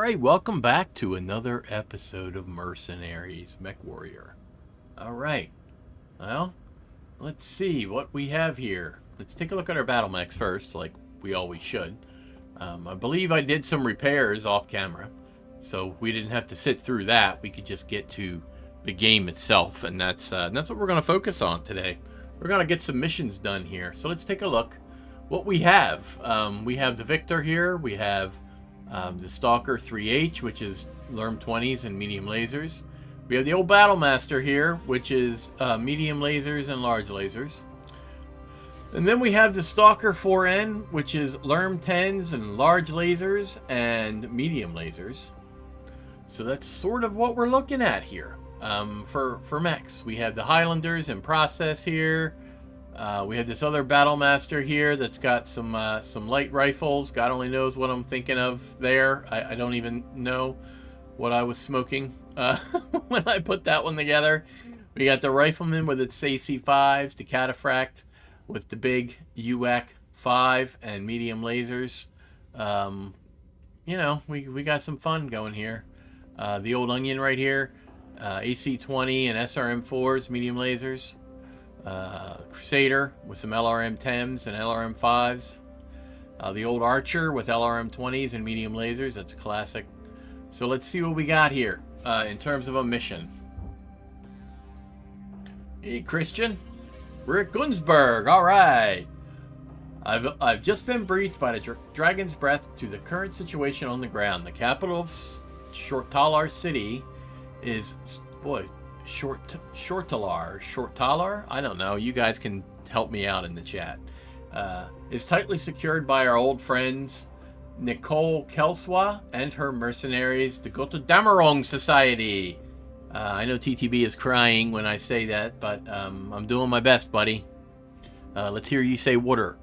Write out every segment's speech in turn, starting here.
Alright, welcome back to another episode of Mercenaries, Mechwarrior. Alright, well, let's see what we have here. Let's take a look at our battle mechs first, like we always should. I believe I did some repairs off camera, so we didn't have to sit through that. We could just get to the game itself, and that's what we're going to focus on today. We're going to get some missions done here, so let's take a look what we have. We have the Victor here, we have the Stalker 3H, which is Lerm 20s and medium lasers. We have the old Battlemaster here, which is medium lasers and large lasers. And then we have the Stalker 4N, which is Lerm 10s and large lasers and medium lasers. So that's sort of what we're looking at here for mechs. We have the Highlanders in process here. We have this other Battlemaster here that's got some light rifles. God only knows what I'm thinking of there. I don't even know what I was smoking when I put that one together. We got the Rifleman with its AC-5s, the Cataphract with the big UAC 5 and medium lasers. You know, we got some fun going here. The old Onion right here, AC-20 and SRM-4s, medium lasers. Crusader with some LRM-10s and LRM-5s. The old Archer with LRM-20s and medium lasers. That's a classic. So let's see what we got here in terms of a mission. Hey, Christian. We're at Gunzburg. All right. I've just been briefed by the Dragon's Breath to the current situation on the ground. The capital of Shortalar City is... boy... Shortalar? I don't know. You guys can help me out in the chat. Is tightly secured by our old friends Nicole Kelswa and her mercenaries, the Damarong Society. I know TTB is crying when I say that, but I'm doing my best, buddy. Let's hear you say water.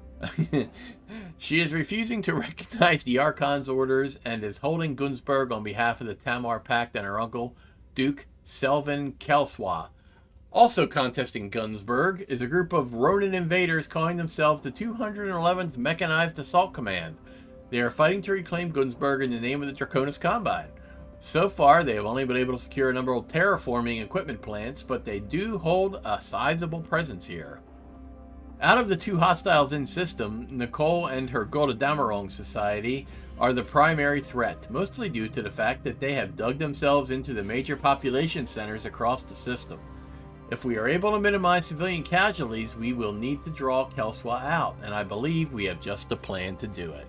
She is refusing to recognize the Archon's orders and is holding Gunzburg on behalf of the Tamar Pact and her uncle, Duke Selvin Kelswa. Also contesting Gunzburg is a group of Ronin invaders calling themselves the 211th Mechanized Assault Command. They are fighting to reclaim Gunzburg in the name of the Draconis Combine. So far, they have only been able to secure a number of terraforming equipment plants, but they do hold a sizable presence here. Out of the two hostiles in system, Nicole and her Damarong Society are the primary threat, mostly due to the fact that they have dug themselves into the major population centers across the system. If we are able to minimize civilian casualties, we will need to draw Kelswa out, and I believe we have just a plan to do it.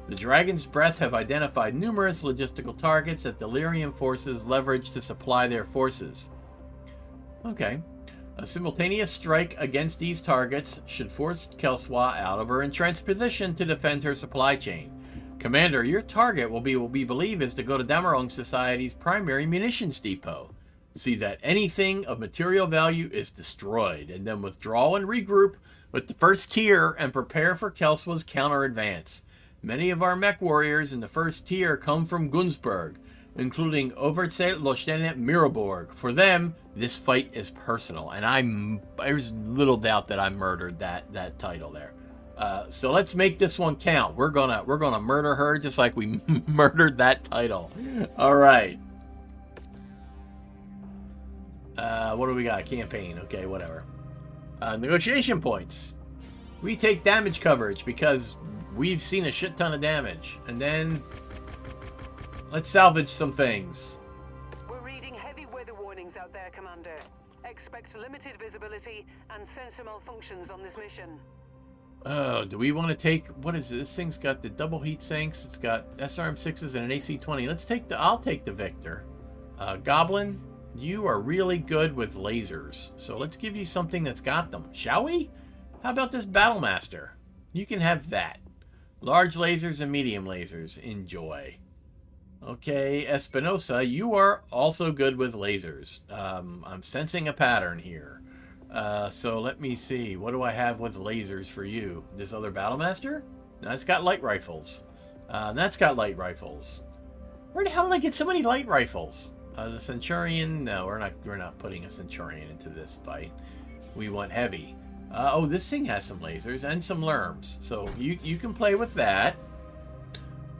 The Dragon's Breath have identified numerous logistical targets that the Lyrian forces leverage to supply their forces. Okay. A simultaneous strike against these targets should force Kelswa out of her entrenched position to defend her supply chain. Commander, your target will be what we believe is to go to Damarong Society's primary munitions depot. See that anything of material value is destroyed, and then withdraw and regroup with the first tier and prepare for Kelswa's counter-advance. Many of our mech warriors in the first tier come from Gunzburg, including Lieutenant Miraborg. For them, this fight is personal, and there's little doubt that I murdered that title there. So let's make this one count. We're gonna murder her just like we murdered that title. All right. What do we got? Campaign. Okay, whatever. Negotiation points. We take damage coverage because we've seen a shit ton of damage, and then let's salvage some things. We're reading heavy weather warnings out there, Commander. Expect limited visibility and sensor malfunctions on this mission. Oh, do we want to take... what is it? This thing's got the double heat sinks. It's got SRM-6s and an AC-20. I'll take the Victor. Goblin, you are really good with lasers. So let's give you something that's got them. Shall we? How about this Battlemaster? You can have that. Large lasers and medium lasers. Enjoy. Okay, Espinosa, you are also good with lasers. I'm sensing a pattern here. So let me see. What do I have with lasers for you? This other Battlemaster? That's got light rifles. That's got light rifles. Where the hell did I get so many light rifles? The Centurion? No, we're not putting a Centurion into this fight. We want heavy. Oh, this thing has some lasers and some lerms. So you can play with that.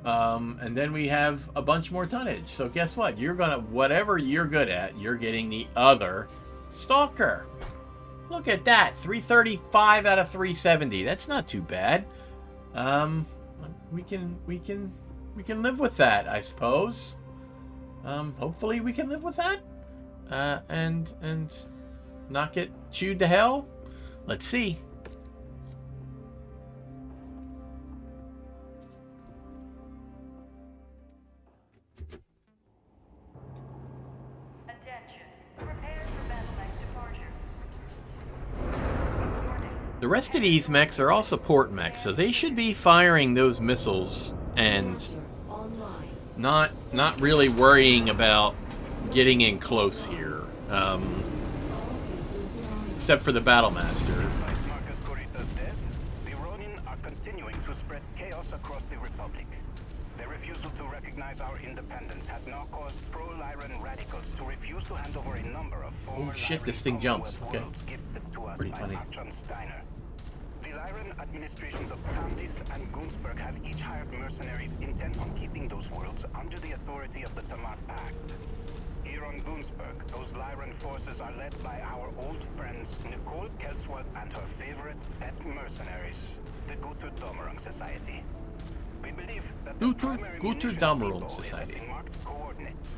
And then we have a bunch more tonnage. So guess what? You're gonna, whatever you're good at, you're getting the other Stalker. Look at that, 335 out of 370. That's not too bad. We can live with that, I suppose. Hopefully we can live with that. And not get chewed to hell. Let's see. The rest of these mechs are all support mechs, so they should be firing those missiles and not really worrying about getting in close here. Except for the Battle Master. The Ronin are continuing to spread chaos across the Republic. Their refusal to recognize our independence has now caused pro-Lyran radicals to refuse to hand over a number of former Oh shit, Lyran this thing jumps. Okay. worlds gifted to us Pretty by funny. Steiner. The Lyran administrations of Candice and Gunzburg have each hired mercenaries intent on keeping those worlds under the authority of the Tamar Pact. Here on Gunzburg, those Lyran forces are led by our old friends Nicole Kelsworth and her favorite pet mercenaries, the Gunzburg Society. We believe that the primary munitions depot is at the marked coordinates.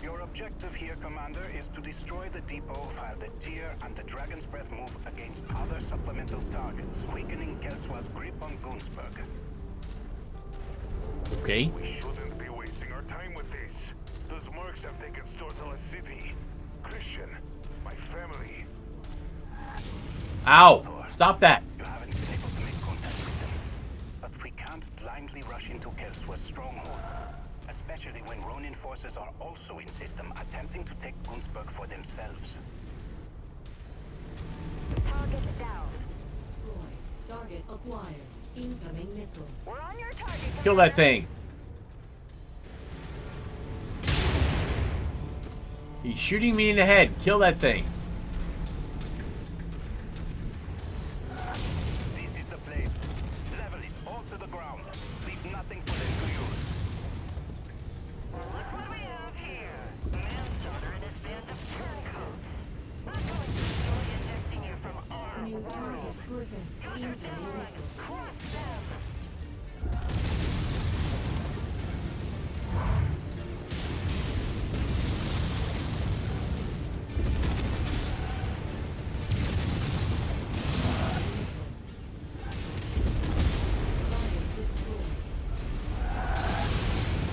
Your objective here, Commander, is to destroy the depot while the Tyr and the Dragon's Breath move against other supplemental targets, weakening Kelsworth's grip on Gunzburg. Okay. We shouldn't be wasting our time with this. Those mercs have taken Stortala City. Christian, my family. Ow! Stop that! You haven't been able to make contact with them, but we can't blindly rush into Kelsworth's stronghold. Especially when Ronin forces are also in system, attempting to take Gunzburg for themselves. Target down. Target acquired. Incoming missile. We're on your target. Kill that thing. He's shooting me in the head. Kill that thing. This is the place. Level it all to the ground. Leave nothing for them to use. Look what we have here. Manslaughter and his band of turncoats. I'm going to destroy ejecting you from our New world. target. Griffin. Incoming missile. Crush them.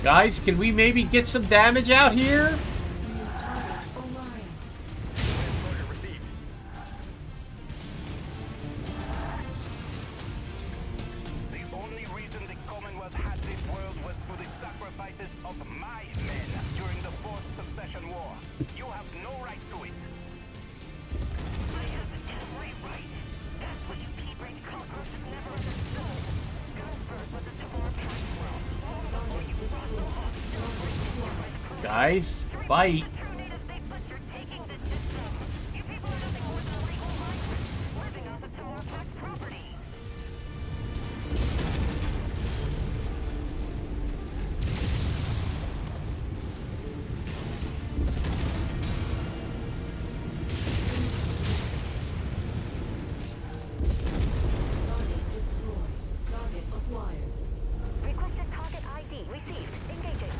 Guys, can we maybe get some damage out here? The only reason the Commonwealth had this world was through the sacrifices of my men during the Fourth Succession War. You have no right to it. I have every right. That's what you P-brained conquerors have never understood. Gunzburg was a Tamar Pact world. Long before you brought the Hawks to the Guys, fight. alternative state, but you're taking the system. You people are nothing more than illegal migrants living off of Tamar Pact property. Target destroyed. Target acquired. Requested target ID received. Engaging.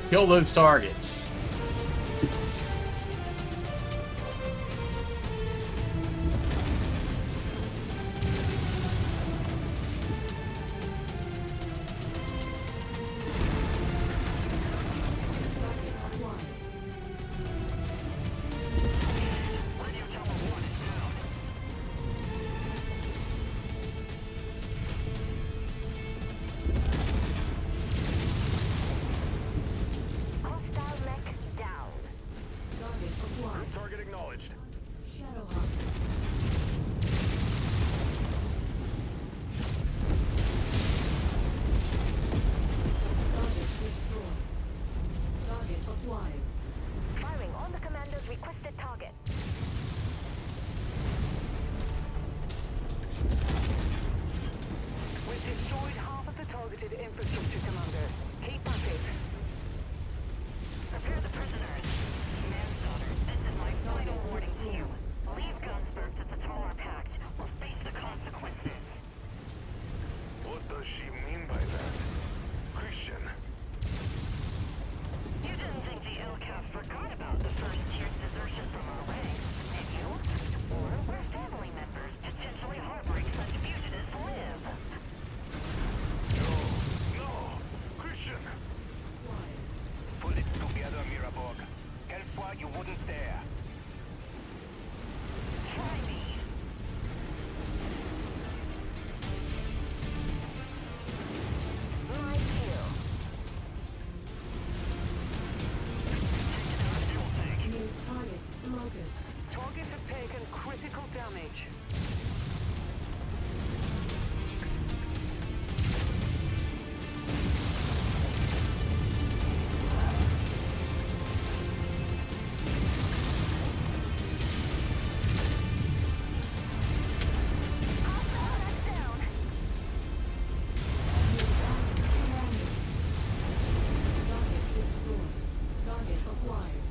Kill those targets. Hostile mech down. Target acquired. Target acknowledged. Shadowhawk. Target destroyed. Target acquired. Firing on the commander's requested target. We've destroyed half of the targeted infrastructure, Commander. Keep at it. Prepare the prisoners. Manslaughter, this is my final warning to you. Leave Gunzburg to the Tor Pact or face the consequences. What does she mean by that? Christian, You didn't think the LCAP forgot about the first tier's desertion from our ranks, did you? Or where family members potentially harboring such fugitives live? no, Christian. Acquired. Pull it together, Miraborg. Elsewhere you wouldn't dare. Try me. My cue. New target. Locust. Targets have taken critical damage. That's down. Target destroyed. Target acquired.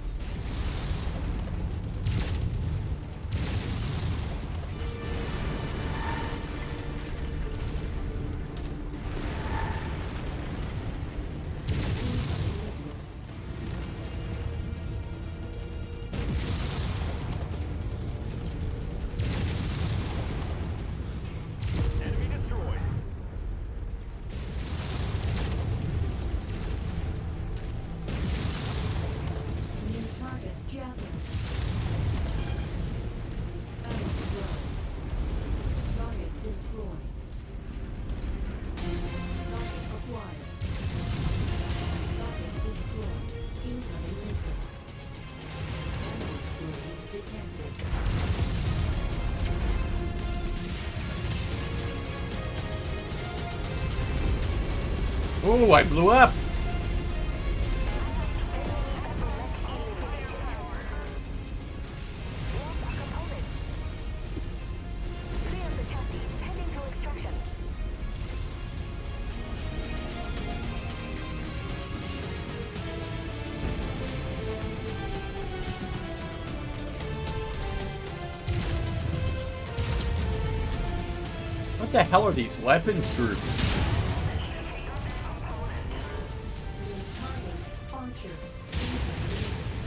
Incoming missile. Enemy destroyed. New target. Javelin. Battle blow. Target destroyed. Target acquired. Target destroyed. Incoming missile. Ammo explosion detected. Oh, I blew up. Clear the chassis. Heading to extraction. What the hell are these weapons groups? New target. Archer. Incoming missile.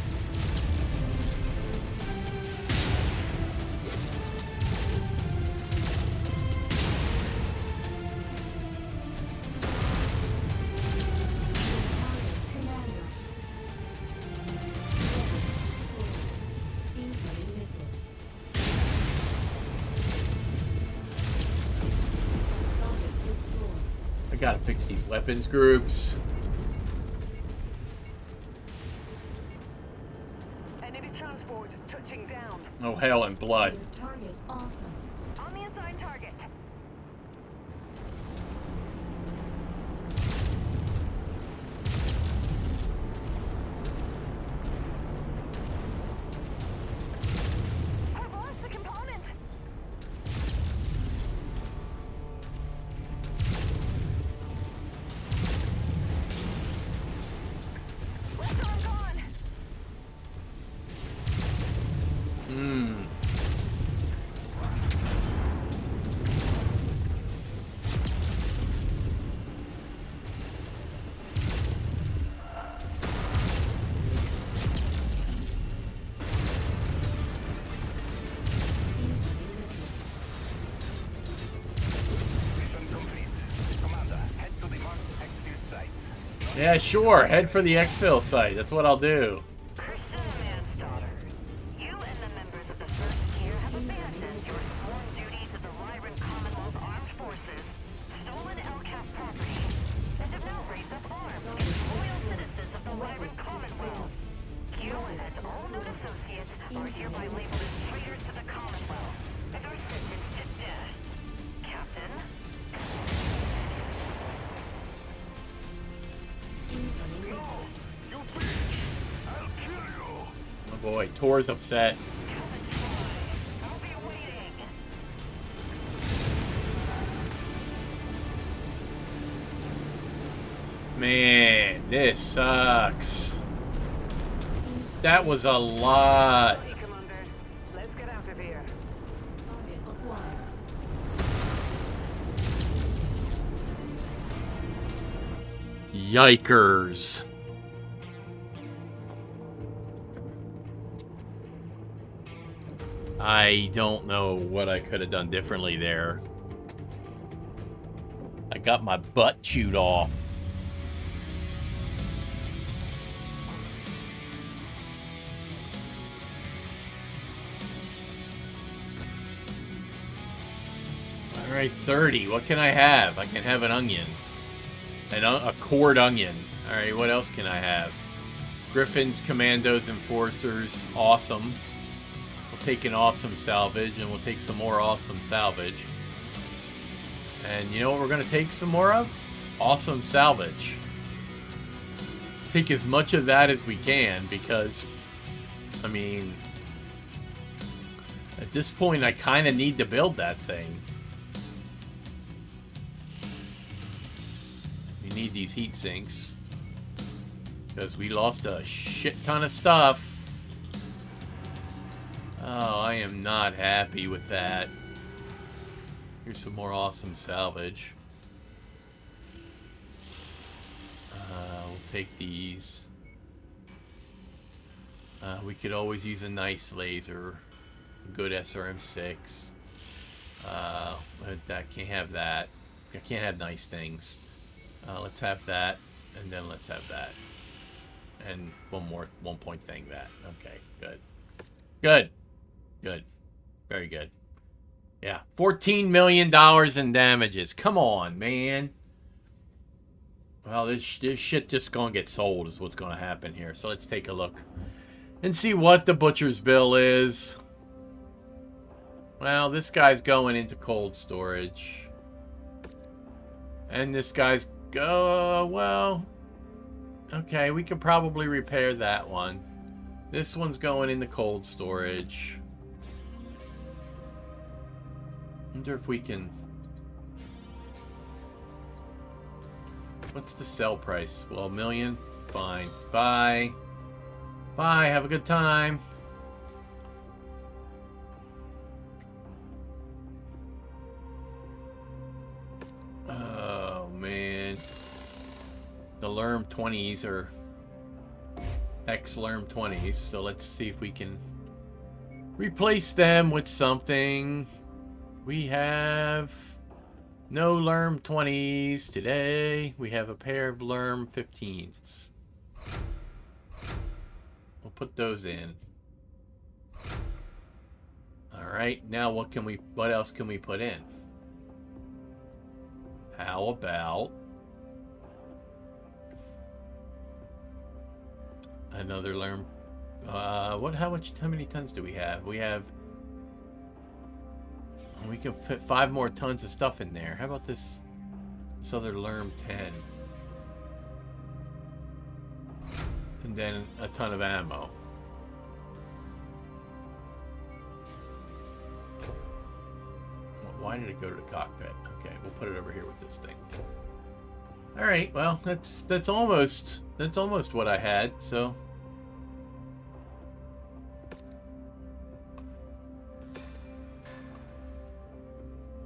Target. Commander. Destroyed. Incoming missile. Target destroyed. I gotta fix these weapons groups. Enemy transport touching down. Oh, hell and blood. New target. Awesome. On the assigned target. I've lost a component. Left arm gone. Hmm. Yeah, sure. Head for the exfil site. That's what I'll do. Christian Manslaughter, you and the members of the First Tier have abandoned your sworn duties of the Lyran Commonwealth Armed Forces, stolen LCAP property, and have now raised up arms against loyal citizens of the Lyran Commonwealth. You and all known associates are hereby labeled as traitors to the Commonwealth and are sentenced to death. Captain? Incoming missile. You bitch! I'll kill you! Oh boy, Tor's upset. Come and try. I'll be waiting. Man, this sucks. That was a lot. Hey, Commander. Let's get out of here. Target acquired. Yikers. I don't know what I could have done differently there. I got my butt chewed off. All right, 30. What can I have? I can have an onion. A cored onion. All right, what else can I have? Griffins, Commandos, Enforcers. Awesome. We'll take an awesome salvage, and we'll take some more awesome salvage. And you know what we're going to take some more of? Awesome salvage. Take as much of that as we can, because, I mean, at this point, I kind of need to build that thing. We need these heat sinks, because we lost a shit ton of stuff. Oh, I am not happy with that. Here's some more awesome salvage. We'll take these. We could always use a nice laser. A good SRM-6. But I can't have that. I can't have nice things. Let's have that, and then let's have that. And one point thing that. Okay, good. Good. Good. Very good. Yeah, $14 million in damages. Come on, man. Well, this shit just gonna get sold is what's gonna happen here. So let's take a look and see what the butcher's bill is. Well, this guy's going into cold storage. And this guy's well, okay, we could probably repair that one. This one's going into cold storage. Wonder if we can... What's the sell price? Well, $1 million? Fine. Bye. Bye, have a good time. Oh, man. The Lerm 20s are ex-Lerm 20s, so let's see if we can replace them with something. We have no Lerm 20s today. We have a pair of Lerm 15s. We'll put those in. Alright, now what else can we put in? How about another Lerm? How many tons do we have? We can fit 5 more tons of stuff in there. How about this other Lerm 10? And then a ton of ammo. Why did it go to the cockpit? Okay, we'll put it over here with this thing. All right, well, that's almost what I had. So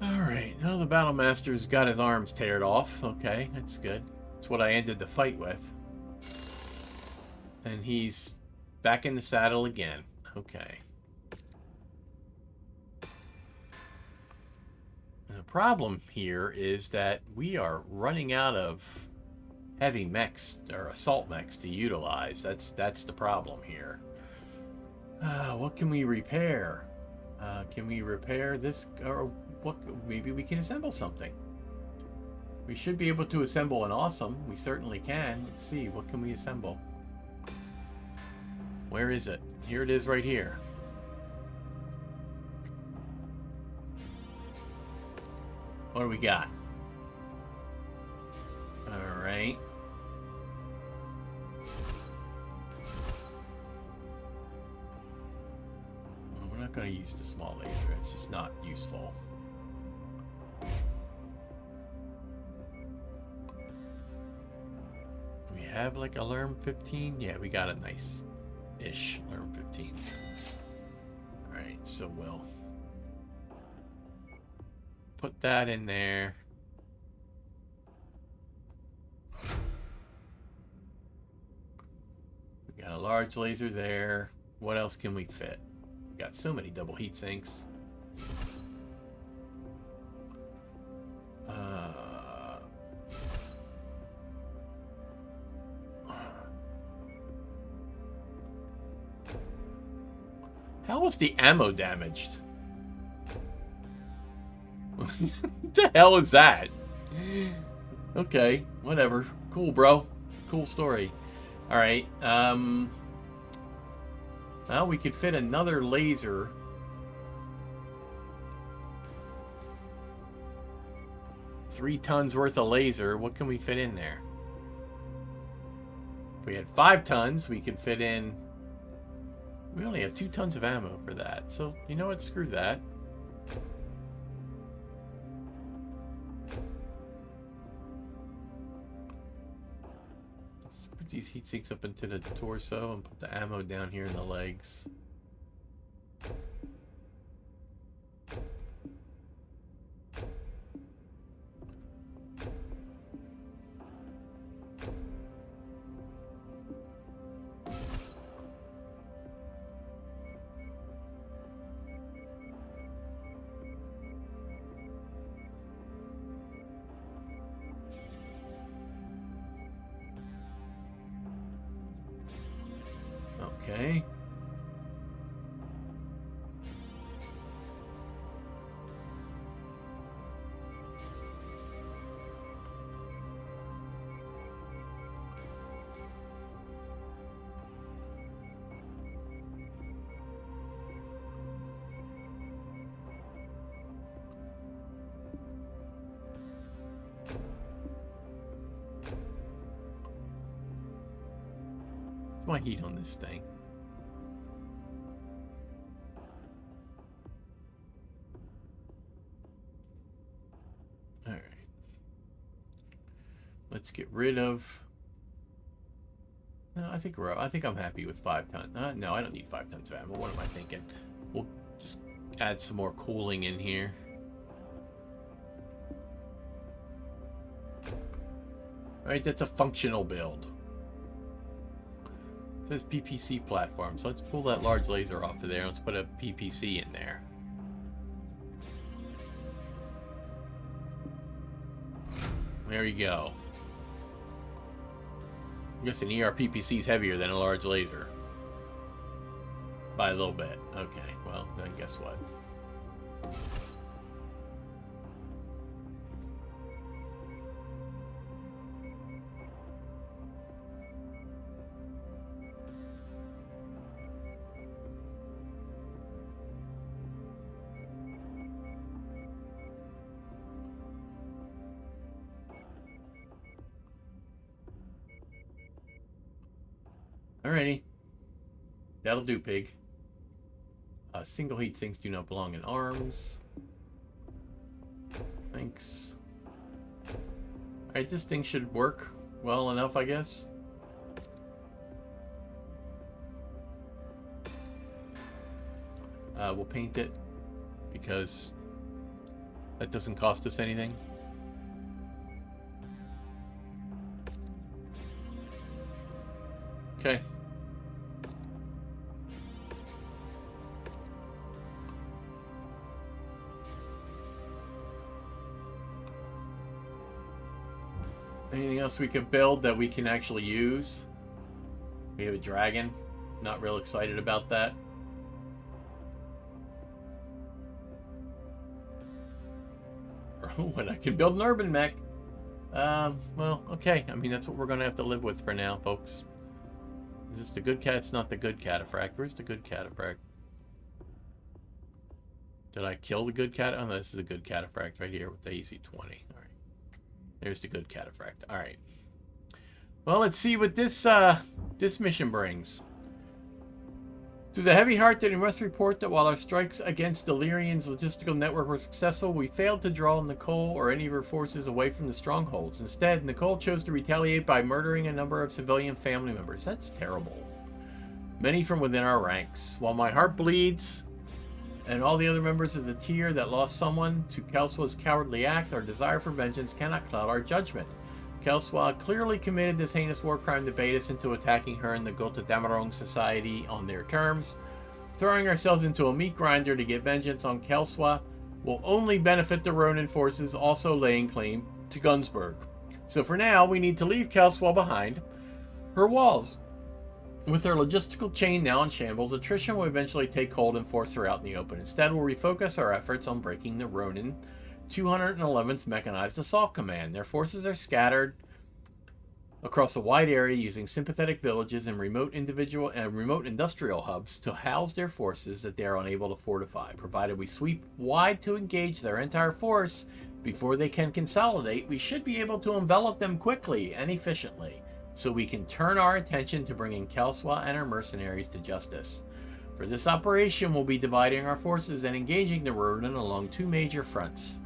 all right, now the Battle Master's got his arms teared off. Okay, that's good. That's what I ended the fight with. And he's back in the saddle again. Okay. And the problem here is that we are running out of heavy mechs or assault mechs to utilize. That's the problem here. What can we repair? Can we repair this, or what? Maybe we can assemble something. We should be able to assemble an awesome. We certainly can. Let's see. What can we assemble? Where is it? Here it is right here. What do we got? Alright. Well, we're not going to use the small laser. It's just not useful. We have like a Lerm 15? Yeah, we got a nice-ish Lerm 15. Alright, so we'll put that in there. We got a large laser there. What else can we fit? We got so many double heat sinks. How was the ammo damaged? What the hell is that? Okay, whatever. Cool, bro. Cool story. Alright, well, we could fit another laser. Three tons worth of laser. What can we fit in there? If we had 5 tons, we could fit in... We only have 2 tons of ammo for that. So, you know what? Screw that. Let's put these heat sinks up into the torso and put the ammo down here in the legs. Okay. What's my heat on this thing? Alright. Let's get rid of... No, I think I'm happy with 5 tons. No, I don't need 5 tons of ammo. What am I thinking? We'll just add some more cooling in here. Alright, that's a functional build. It says PPC platform, so let's pull that large laser off of there. Let's put a PPC in there. There you go. I guess an ERPPC is heavier than a large laser. By a little bit. Okay, well, then guess what? Alrighty. That'll do, pig. Single heat sinks do not belong in arms. Thanks. Alright, this thing should work well enough, I guess. We'll paint it because that doesn't cost us anything. Okay. Anything else we could build that we can actually use? We have a dragon. Not real excited about that. When I can build an urban mech. Well, okay. I mean, that's what we're going to have to live with for now, folks. Is this the good cat? It's not the good cataphract. Where's the good cataphract? Did I kill the good cat? Oh, no, this is a good cataphract right here with the AC-20. All right. There's the good cataphract. All right. Well, let's see what this this mission brings. To the heavy hearted, we must report that while our strikes against Delirian's logistical network were successful, we failed to draw Nicole or any of her forces away from the strongholds. Instead, Nicole chose to retaliate by murdering a number of civilian family members. That's terrible. Many from within our ranks. While my heart bleeds, and all the other members of the tier that lost someone to Kelswa's cowardly act, our desire for vengeance cannot cloud our judgment. Kelswa clearly committed this heinous war crime to bait us into attacking her and the Gotha Damarong Society on their terms. Throwing ourselves into a meat grinder to get vengeance on Kelswa will only benefit the Ronin forces also laying claim to Gunzburg. So for now, we need to leave Kelswa behind her walls. With her logistical chain now in shambles, attrition will eventually take hold and force her out in the open. Instead, we'll refocus our efforts on breaking the Ronin 211th Mechanized Assault Command. Their forces are scattered across a wide area using sympathetic villages and remote industrial hubs to house their forces that they are unable to fortify. Provided we sweep wide to engage their entire force before they can consolidate, we should be able to envelop them quickly and efficiently, so we can turn our attention to bringing Kelswa and her mercenaries to justice. For this operation, we'll be dividing our forces and engaging the Ronin along two major fronts.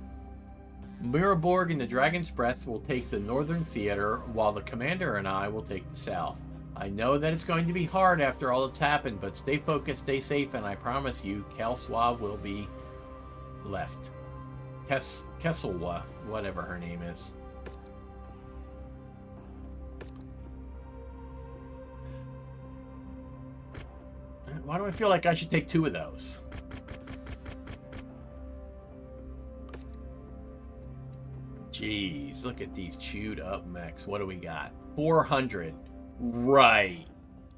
Miraborg and the Dragon's Breath will take the northern theater, while the commander and I will take the south. I know that it's going to be hard after all that's happened, but stay focused, stay safe, and I promise you, Kelswa will be left. Kesselwa, whatever her name is. Why do I feel like I should take two of those? Jeez, look at these chewed up mechs. What do we got? 400. Right.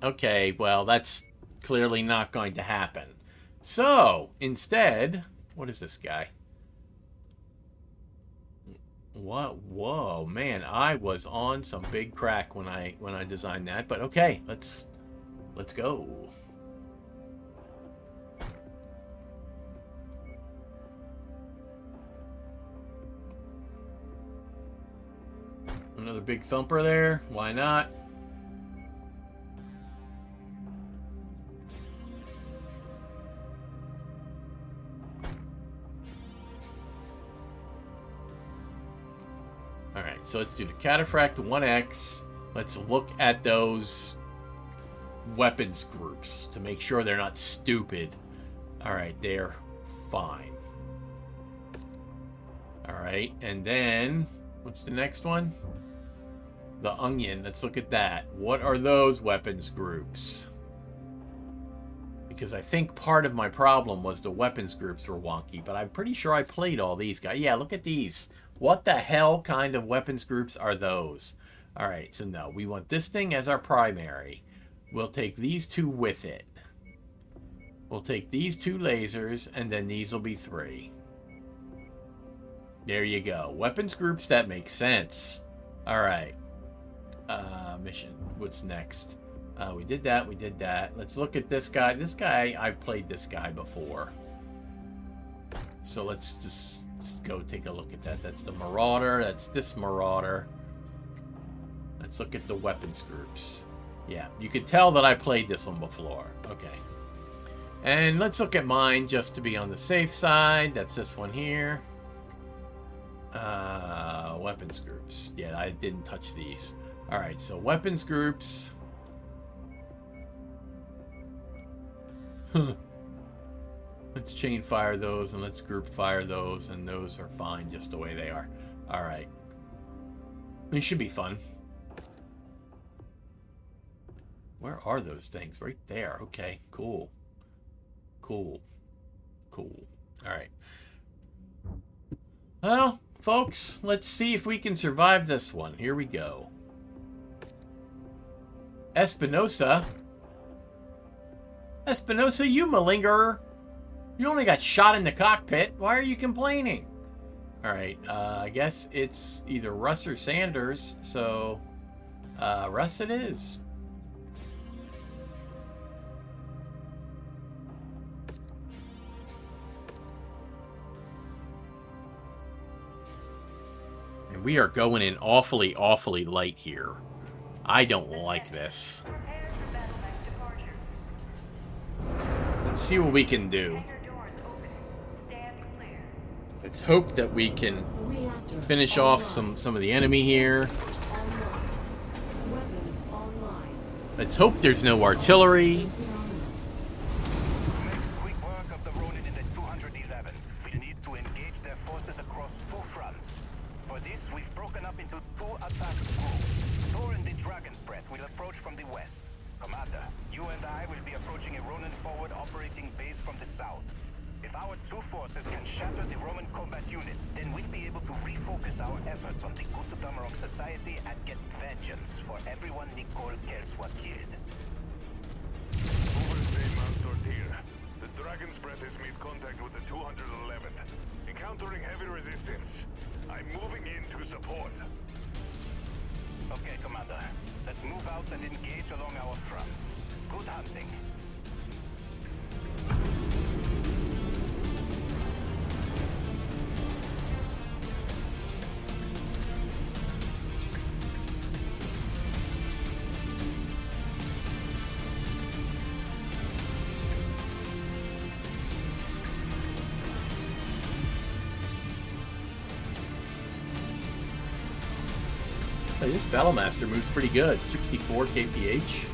Okay, well, that's clearly not going to happen. So, instead, what is this guy? What? Whoa, man, I was on some big crack when I designed that, but okay, let's go. Another big thumper there. Why not? Alright, so let's do the Cataphract 1X. Let's look at those weapons groups to make sure they're not stupid. Alright, they're fine. Alright, and then what's the next one? The Onion. Let's look at that. What are those weapons groups? Because I think part of my problem was the weapons groups were wonky, but I'm pretty sure I played all these guys. Yeah, look at these. What the hell kind of weapons groups are those? Alright, so no, we want this thing as our primary. We'll take these two with it. We'll take these two lasers, and then these will be 3. There you go. Weapons groups that make sense. Alright. Mission. What's next? We did that. We did that. Let's look at this guy. This guy, I've played this guy before. So let's just go take a look at that. That's the Marauder. That's this Marauder. Let's look at the weapons groups. Yeah, you could tell that I played this one before. Okay. And let's look at mine just to be on the safe side. That's this one here. Weapons groups. Yeah, I didn't touch these. Alright, so weapons groups. Let's chain fire those and let's group fire those, and those are fine just the way they are. Alright. These should be fun. Where are those things? Right there. Okay, cool. Cool. Cool. Alright. Well, folks, let's see if we can survive this one. Here we go. Espinosa. Espinosa, you malingerer. You only got shot in the cockpit. Why are you complaining? Alright, I guess it's either Russ or Sanders. So, Russ it is. And we are going in awfully, awfully light here. I don't like this. Let's see what we can do. Let's hope that we can Reactor finish off some of the enemy here. online. Weapons online. Let's hope there's no artillery. Make quick work of the Ronin in the 211th. We need to engage their forces across two fronts. For this, we've broken up into two attack groups. Tor and the Dragon's Breath will approach from the west. Commander, you and I will be approaching a Ronin forward operating base from the south. If our two forces can shatter the Roman combat units, then we'll be able to refocus our efforts on the Gunzburg society and get vengeance for everyone Nicole Kelswa killed. Overstay Mount Tortilla. The Dragon's Breath has made contact with the 211th. Encountering heavy resistance. I'm moving in to support. Okay, Commander. Let's move out and engage along our fronts. Good hunting. Hey, this Battlemaster moves pretty good. 64 kph.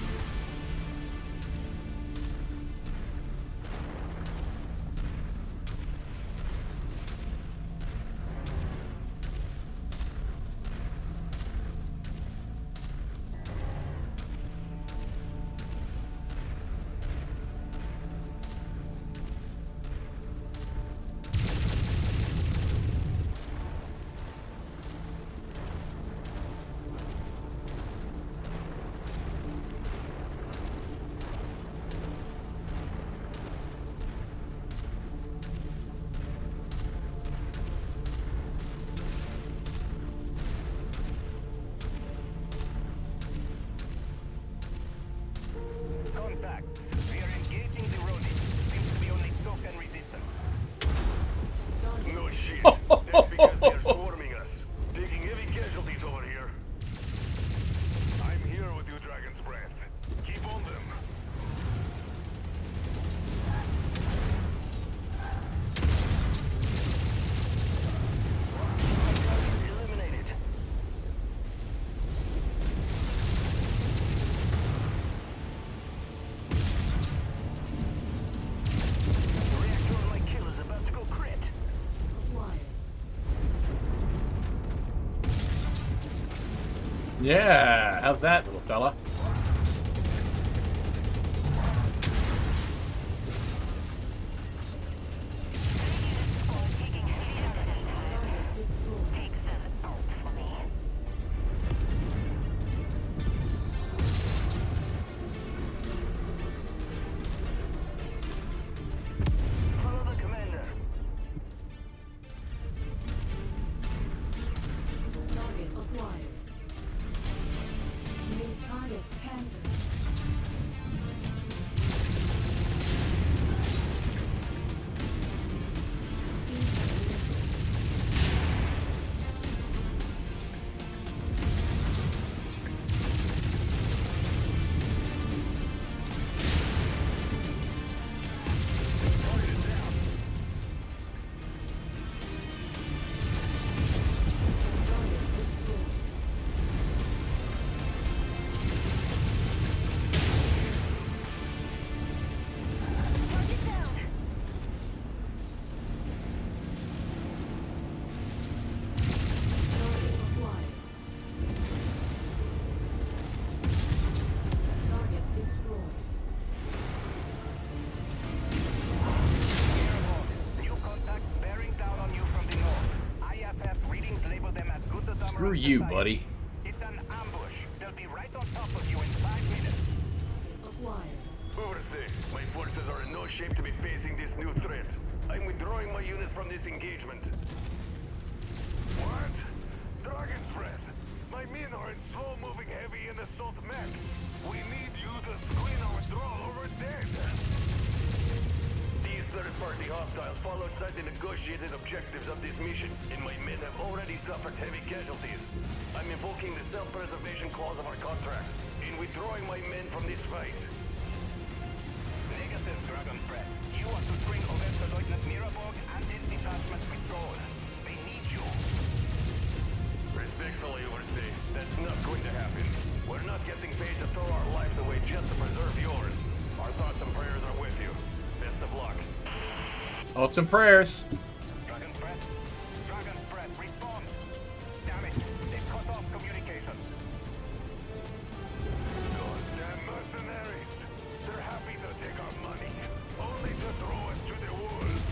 Contact. We are engaging the Ronin. Seems to be only token resistance. No shit. That's because they're swarming us. Taking heavy casualties over here. I'm here with you, Dragon's Breath. Keep on them. Eliminated. The reactor on my kill is about to go crit. Acquired. Yeah, how's that, little fella? Target destroyed. Take this out for me. Follow the commander. Target acquired. New target Screw you, buddy. It's an ambush. They'll be right on top of you in 5 minutes. Acquired. Overstay, my forces are in no shape to be facing this new threat. I'm withdrawing my unit from this engagement. What? Dragon's Breath! My men are in slow-moving heavy and assault mechs. We need you to screen our withdrawal or we're dead. These third-party hostiles fall outside the negotiated objectives of this mission, and my men have already suffered heavy casualties. I'm invoking the self-preservation clause of our contract, and withdrawing my men from this fight. Negative, Dragon's Breath. You are to bring Tor Miraborg and his detachment's withdrawal. They need you. Respectfully, Overstay, that's not going to happen. We're not getting paid to throw our lives away just to preserve yours. Our thoughts and prayers are with you. Best of luck. Thoughts and prayers. Dragon's Breath? Dragon's Breath, respond! Damn it, they've cut off communications. Goddamn mercenaries! They're happy to take our money, only to throw us to the wolves.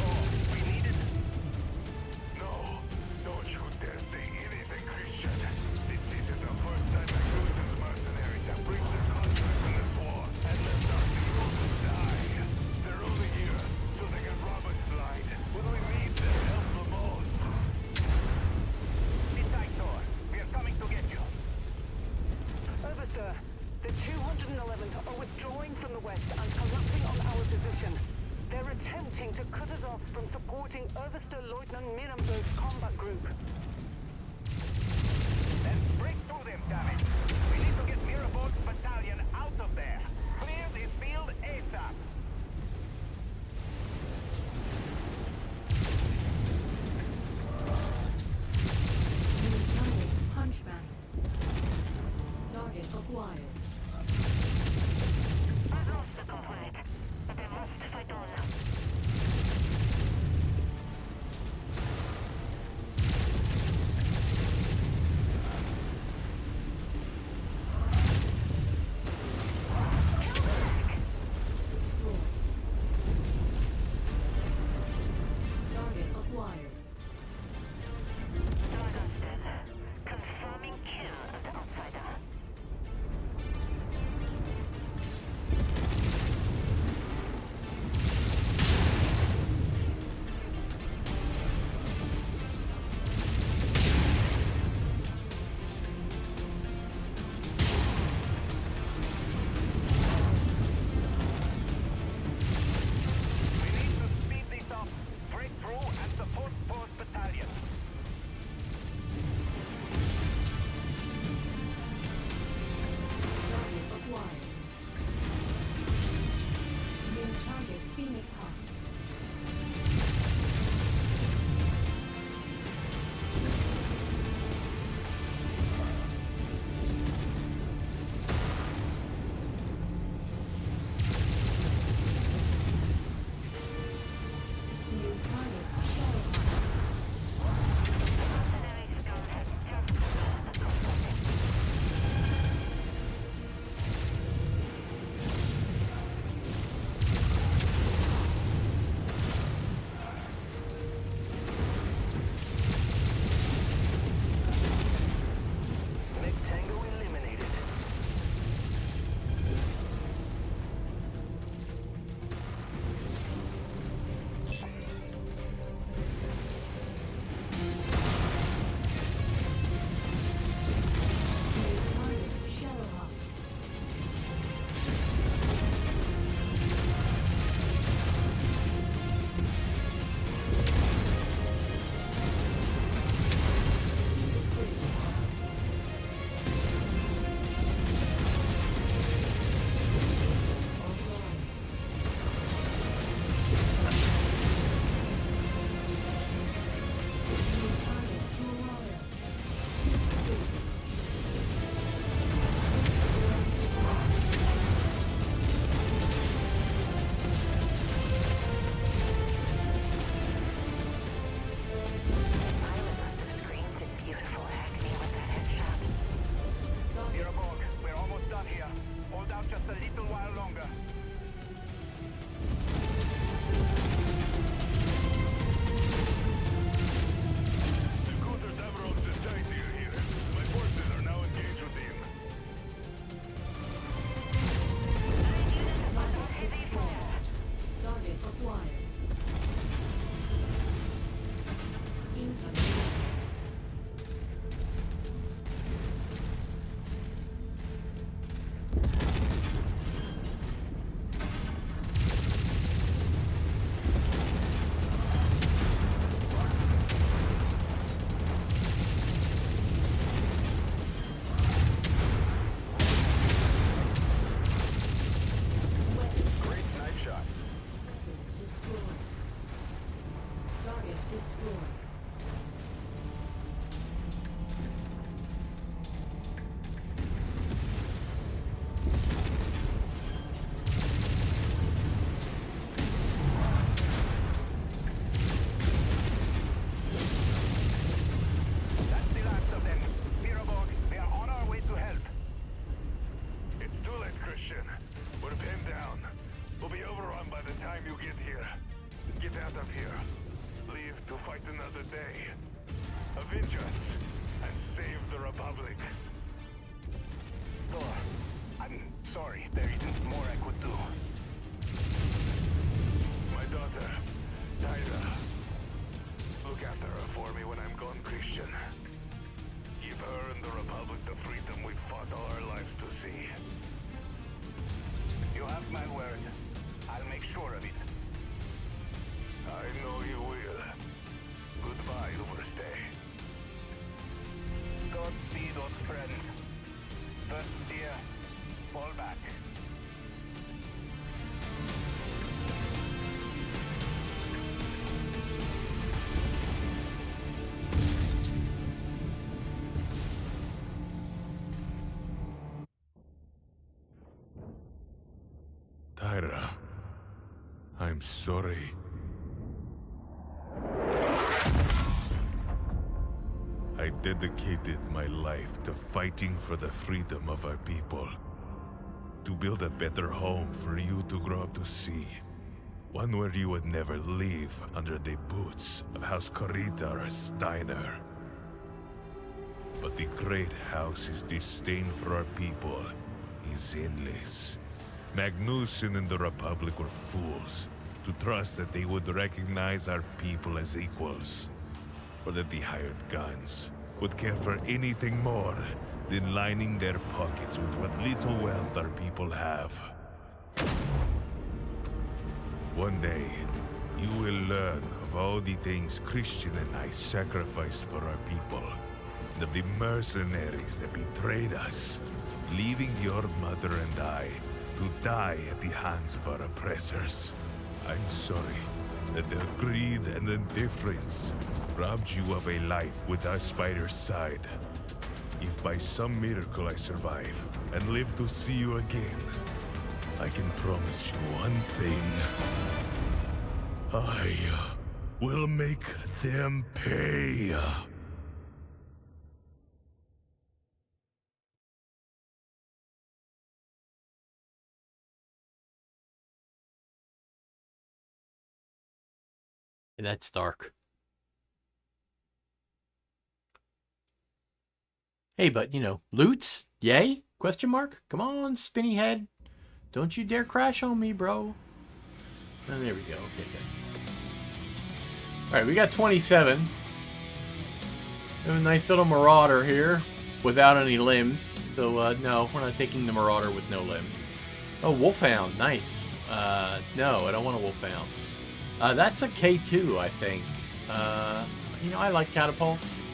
Oh, we need it? No, don't you dare say anything, Christian. This isn't the first time I use these mercenaries have breached their contracts in this war and left our heroes to die. They're only here so they can rob us blind when we need their help the most. Sit tight, Thor. We are coming to get you. Over, sir. The 211th are withdrawing from the west and collapsing on our position. They're attempting to cut us off from supporting Oberster-Leutnant Miraborg's combat group. Then break through them, damn it! We need to get Miraborg's battalion out of there. Clear this field ASAP. You encountered Hunchback. Target acquired. I've lost the component, but I must fight on. Republic. Thor, I'm sorry. There isn't more I could do. My daughter, Tyra. Look after her for me when I'm gone, Christian. Give her and the Republic the freedom we fought all our lives to see. You have my word. I'll make sure of it. I know you will. Goodbye, Overstay. Godspeed, old friend. First dear, fall back. Tyra, I'm sorry. I dedicated my life to fighting for the freedom of our people. To build a better home for you to grow up to see. One where you would never leave under the boots of House Corita or Steiner. But the great house's disdain for our people is endless. Magnussen and the Republic were fools to trust that they would recognize our people as equals, or that the hired guns would care for anything more than lining their pockets with what little wealth our people have. One day, you will learn of all the things Christian and I sacrificed for our people, and of the mercenaries that betrayed us, leaving your mother and I to die at the hands of our oppressors. I'm sorry that their greed and indifference robbed you of a life with us by your side. If by some miracle I survive and live to see you again, I can promise you one thing. I will make them pay. That's dark. Hey, but, you know, loots? Yay? Question mark? Come on, spinny head. Don't you dare crash on me, bro. Oh, there we go. Okay, good. Alright, we got 27. We have a nice little Marauder here without any limbs. So, no, we're not taking the Marauder with no limbs. Oh, Wolfhound. Nice. No, I don't want a Wolfhound. That's a K2, I think. You know, I like catapults.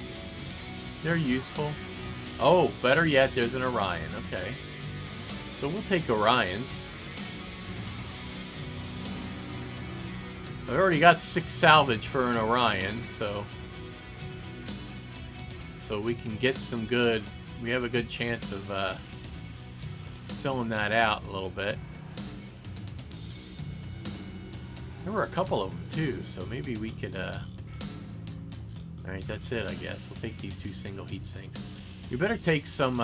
They're useful. Oh, better yet, there's an Orion. Okay. So we'll take Orions. I've already got 6 salvage for an Orion, so we can get some good... We have a good chance of filling that out a little bit. There were a couple of them too, so maybe we could, Alright, that's it, I guess. We'll take these 2 single heat sinks. We better take some,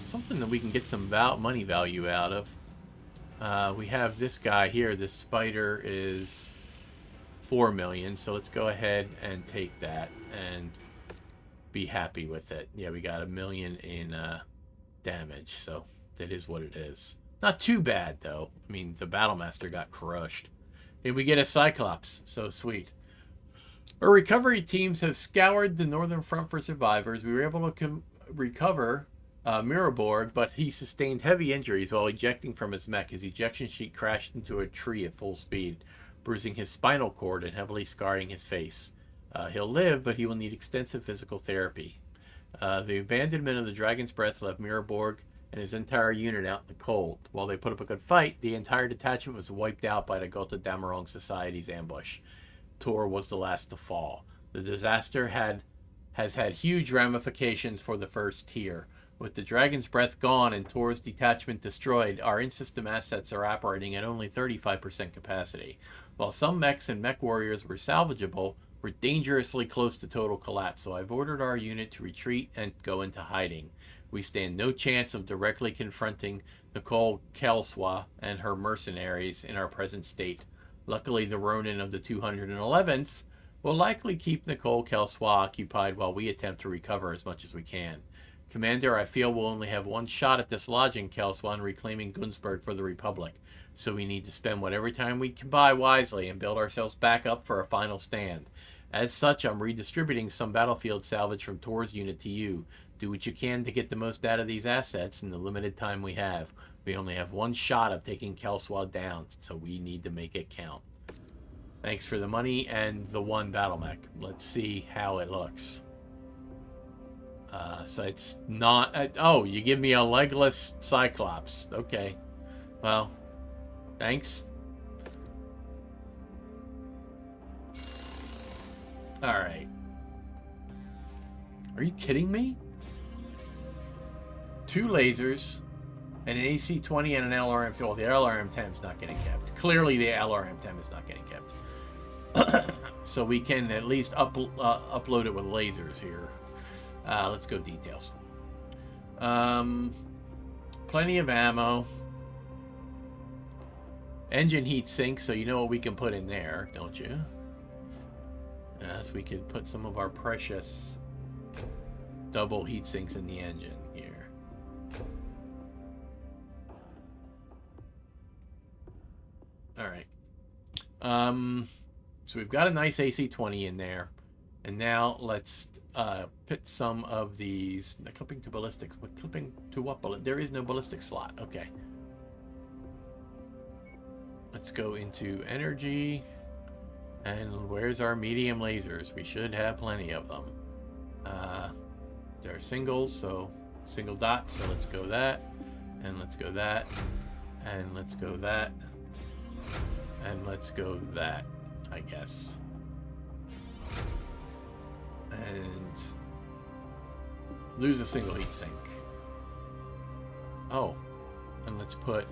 something that we can get some money value out of. We have this guy here. This spider is 4 million, so let's go ahead and take that and be happy with it. Yeah, we got 1 million in, damage, so that is what it is. Not too bad, though. I mean, the Battlemaster got crushed. And we get a Cyclops. So sweet. Our recovery teams have scoured the northern front for survivors. We were able to recover Miraborg, but he sustained heavy injuries while ejecting from his mech. His ejection sheet crashed into a tree at full speed, bruising his spinal cord and heavily scarring his face. He'll live, but he will need extensive physical therapy. The abandonment of the Dragon's Breath left Miraborg and his entire unit out in the cold. While they put up a good fight, the entire detachment was wiped out by the Gotha Damarong Society's ambush. Tor was the last to fall. The disaster has had huge ramifications for the first tier. With the Dragon's Breath gone and Tor's detachment destroyed, our in-system assets are operating at only 35% capacity. While some mechs and Mechwarriors were salvageable, we're dangerously close to total collapse, so I've ordered our unit to retreat and go into hiding. We stand no chance of directly confronting Nicole Kelswa and her mercenaries in our present state. Luckily, the Ronin of the 211th will likely keep Nicole Kelswa occupied while we attempt to recover as much as we can. Commander, I feel we'll only have one shot at dislodging Kelswa and reclaiming Gunzburg for the Republic. So we need to spend whatever time we can buy wisely and build ourselves back up for a final stand. As such, I'm redistributing some battlefield salvage from Tor's unit to you. Do what you can to get the most out of these assets in the limited time we have. We only have one shot of taking Kelswa down, so we need to make it count. Thanks for the money and the one battle mech. Let's see how it looks. So it's not... oh, you give me a legless Cyclops. Okay. Well, thanks. Alright. Are you kidding me? 2 lasers, and an AC-20 and an LRM... well, the LRM-10 is not getting kept. Clearly, the LRM-10 is not getting kept. So we can at least upload it with lasers here. Let's go details. Plenty of ammo. Engine heat sink, so you know what we can put in there, don't you? Yes, we could put some of our precious double heat sinks in the engine here. Alright. So we've got a nice AC-20 in there. And now let's put some of these... clipping to ballistics. But clipping to what? There is no ballistic slot. Okay. Let's go into energy. And where's our medium lasers? We should have plenty of them. They're singles, so single dots. So let's go that. And let's go that. And let's go that. And let's go that, I guess. And lose a single heat sink. Oh, and let's put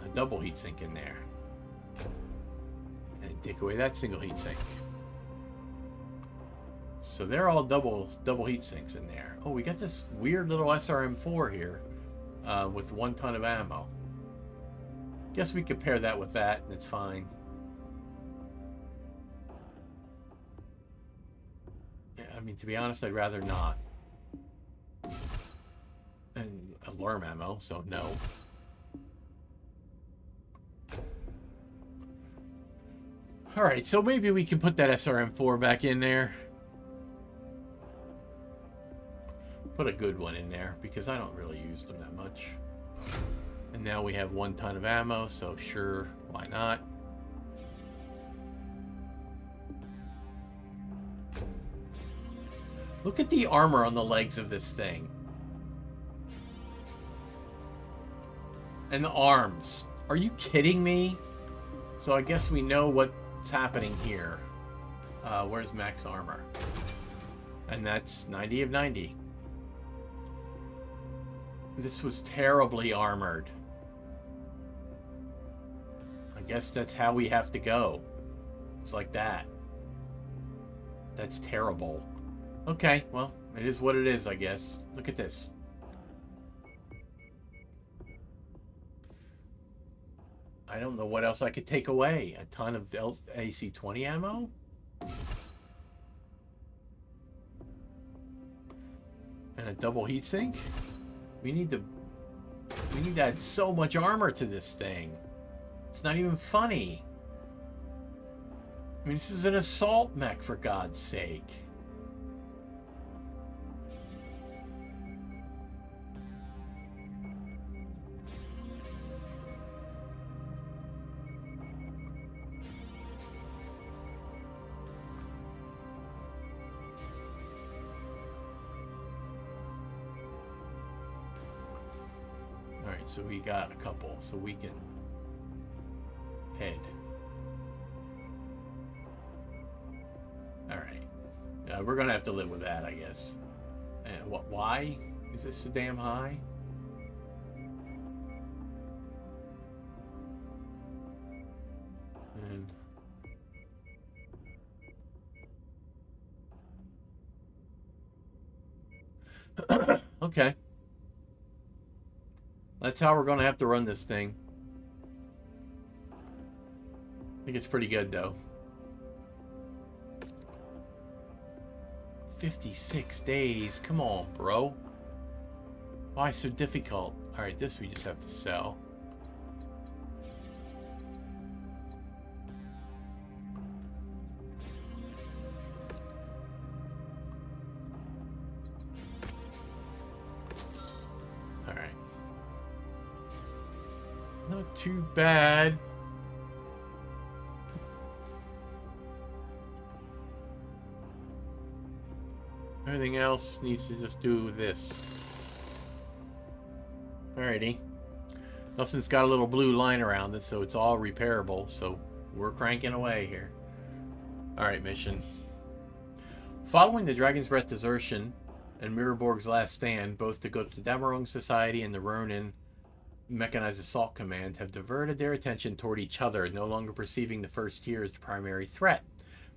a double heat sink in there. And take away that single heat sink. So they're all double heat sinks in there. Oh, we got this weird little SRM-4 here with 1 ton of ammo. Guess we could pair that with that, and it's fine. Yeah, I mean, to be honest, I'd rather not. And alarm ammo, so no. Alright, so maybe we can put that SRM-4 back in there. Put a good one in there, because I don't really use them that much. And now we have 1 ton of ammo, so sure, why not? Look at the armor on the legs of this thing. And the arms. Are you kidding me? So I guess we know what's happening here. Where's max armor? And that's 90 of 90. This was terribly armored. I guess that's how we have to go. It's like that. That's terrible. Okay, well, it is what it is, I guess. Look at this. I don't know what else I could take away. A ton of AC-20 ammo? And a double heatsink? We need to add so much armor to this thing. It's not even funny. I mean, this is an assault mech, for God's sake. Alright, so we got a couple, so we can head. Alright. We're gonna have to live with that, I guess. And why is this so damn high? And okay. That's how we're gonna have to run this thing. I think it's pretty good, though. 56 days. Come on, bro. Why so difficult? Alright, this we just have to sell. Alright. Not too bad. Everything else needs to just do this. Alrighty. Nothing's got a little blue line around it, so it's all repairable. So we're cranking away here. Alright, mission. Following the Dragon's Breath desertion and Miraborg's last stand, both the Damarong Society and the Ronin Mechanized Assault Command have diverted their attention toward each other, no longer perceiving the first tier as the primary threat.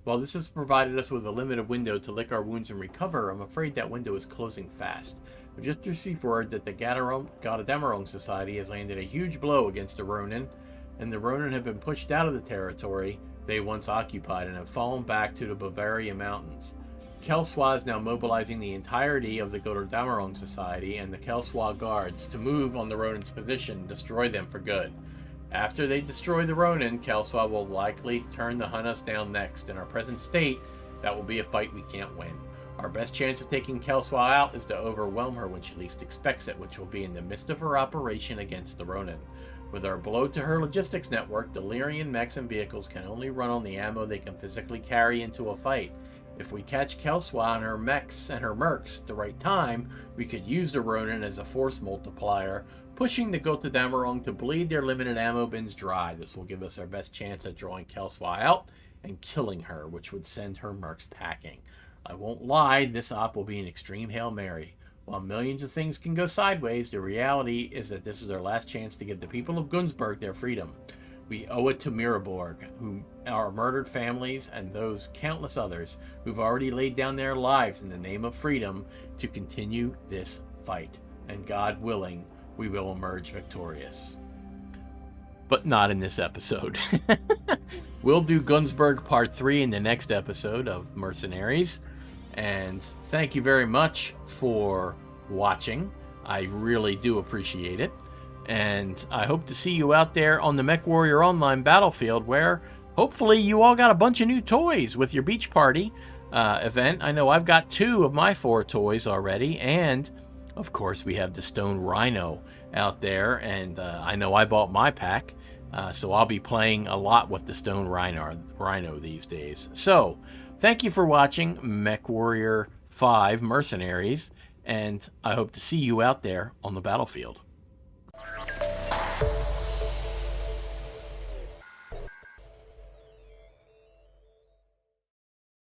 While this has provided us with a limited window to lick our wounds and recover, I'm afraid that window is closing fast. I've just received word that the Damarong Society has landed a huge blow against the Ronin, and the Ronin have been pushed out of the territory they once occupied and have fallen back to the Bavaria Mountains. Kelswa is now mobilizing the entirety of the Damarong Society and the Kelswa Guards to move on the Ronin's position and destroy them for good. After they destroy the Ronin, Kelswa will likely turn to hunt us down next. In our present state, that will be a fight we can't win. Our best chance of taking Kelswa out is to overwhelm her when she least expects it, which will be in the midst of her operation against the Ronin. With our blow to her logistics network, the Lyrian mechs and vehicles can only run on the ammo they can physically carry into a fight. If we catch Kelswa and her mechs and her mercs at the right time, we could use the Ronin as a force multiplier, pushing the Damarong to bleed their limited ammo bins dry. This will give us our best chance at drawing Kelswa out and killing her, which would send her mercs packing. I won't lie, this op will be an extreme Hail Mary. While millions of things can go sideways, the reality is that this is our last chance to give the people of Gunzburg their freedom. We owe it to Miraborg, our murdered families, and those countless others who've already laid down their lives in the name of freedom to continue this fight. And God willing, we will emerge victorious. But not in this episode. We'll do Gunzburg Part 3 in the next episode of Mercenaries. And thank you very much for watching. I really do appreciate it. And I hope to see you out there on the Mechwarrior Online battlefield, where hopefully you all got a bunch of new toys with your beach party event. I know I've got 2 of my 4 toys already. And, of course, we have the Stone Rhino out there. And I know I bought my pack. So I'll be playing a lot with the Stone Rhino these days. So, thank you for watching Mechwarrior 5 Mercenaries, and I hope to see you out there on the battlefield.